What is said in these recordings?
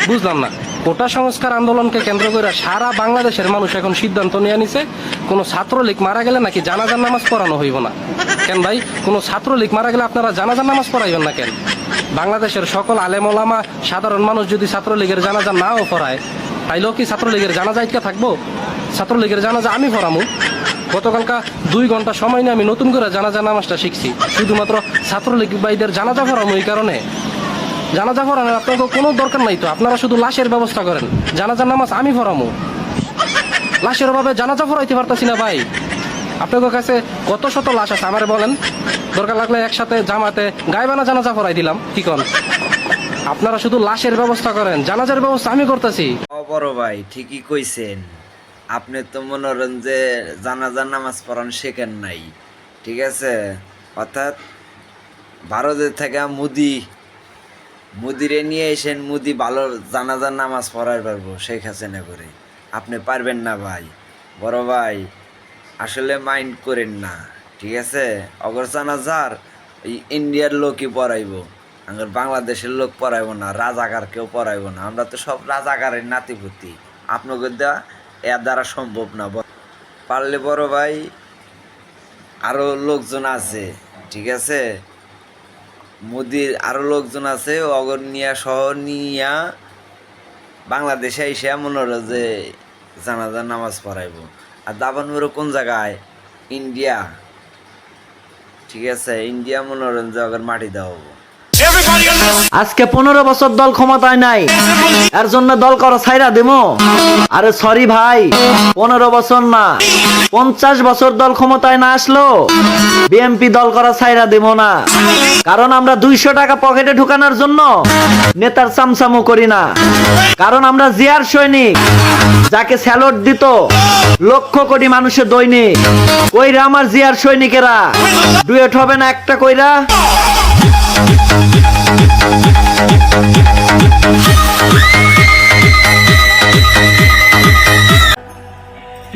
বুঝলাম না, কোটা সংস্কার আন্দোলনকে কেন্দ্র করে সারা বাংলাদেশের মানুষ এখন সিদ্ধান্ত নিয়ে নিছে কোনো ছাত্রলীগ মারা গেলে নাকি জানাজার নামাজ পড়ানো হইব না। কেন ভাই, কোনো ছাত্রলীগ মারা গেলে আপনারা জানাজার নামাজ পড়াইবেন না কেন? বাংলাদেশের সকল আলেম ওলামা সাধারণ মানুষ যদি ছাত্রলীগের জানাজা নাও পড়ায়, তাইলেও কি ছাত্রলীগের জানাজা ইটকা থাকবো? ছাত্রলীগের জানাজা আমি পড়ামু। গতকালকা 2 ঘন্টা সময় নিয়ে আমি নতুন করে জানাজা নামাজটা শিখছি, শুধুমাত্র ছাত্রলীগ ভাইদের জানাজা পড়ামু। এই কারণে জানাজা পড়ানোর আপনাকে কোনো দরকার নাই তো, আপনারা শুধু লাশের ব্যবস্থা করেন, জানাজার নামাজ আমি পড়ামু। লাশের অভাবে জানাজা পড়াইতে পারতাছি না ভাই। আপনাদের কাছে কত শত লাশ আছে আমারে বলেন, দরকার লাগলে একসাথে জামাতে গায়েবানা জানাজা পড়াই দিলাম, কি কন? আপনারা শুধু লাশের ব্যবস্থা করেন, জানাজার ব্যবস্থা আমি করতেছি। বড় ভাই ঠিকই কইছেন, আপনি তো মনে করেন যে জানাজার নামাজ পড়ান শেখেন নাই, ঠিক আছে? অর্থাৎ ভারতের থেকে মুদিরে নিয়ে এসেন, মুদি ভালো জানাজার নামাজ পড়াই পারবো শেখ হাসিনা করে। আপনি পারবেন না ভাই। বড় ভাই আসলে মাইন্ড করেন না, ঠিক আছে? অগর জানাজার ইন্ডিয়ার লোকই পড়াইবো, আমার বাংলাদেশের লোক পড়াইবো না, রাজাকার কেউ পড়াইবো না। আমরা তো সব রাজাকারের নাতিপুতি, আপনাদের দেওয়া এর দ্বারা সম্ভব না। পারলে বড় ভাই আরও লোকজন আছে, ঠিক আছে? মোদির আরও লোকজন আছে, অগর নিয়া শহর নিয়া বাংলাদেশে এসে মনে হলো যে জানাজার নামাজ পড়াইব। আর দাবান মেরো কোন জায়গায়? ইন্ডিয়া, ঠিক আছে? ইন্ডিয়া মনে হলেন যে অগর মাটি দেওয়া হবো। আজকে 15 বছর দল ক্ষমতায় নাই, এর জন্য দল করা ছাইরা দেবো? আরে সরি ভাই, 15 বছর না 50 বছর দল ক্ষমতায় না আসলো বিএনপি দল করা ছাইরা দেব না। কারণ আমরা 200 টাকা পকেটে ঢুকানোর জন্য নেতার চামচামো করি না। কারণ আমরা জিয়ার সৈনিক, যাকে স্যালুট দিত লক্ষ কোটি মানুষের দৈনিক। কইরা আমার জিয়ার সৈনিকেরা ডুয়েট হবে না একটা কইরা?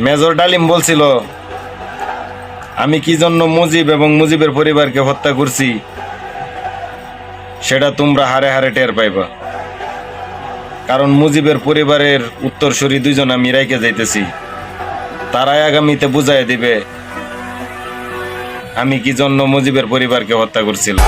মেজর ডালিম বলছিল আমি কি জন্য মুজিব এবং মুজিবের পরিবারকে হত্যা করছি সেটা তোমরা হারে হারে টের পাইবা। কারণ মুজিবের পরিবারের উত্তরসূরি 2 জন আমি রাইকে যাইতেছি, তারাই আগামীতে বুঝাই দিবে আমি কি জন্য মুজিবের পরিবারকে হত্যা করছিলাম।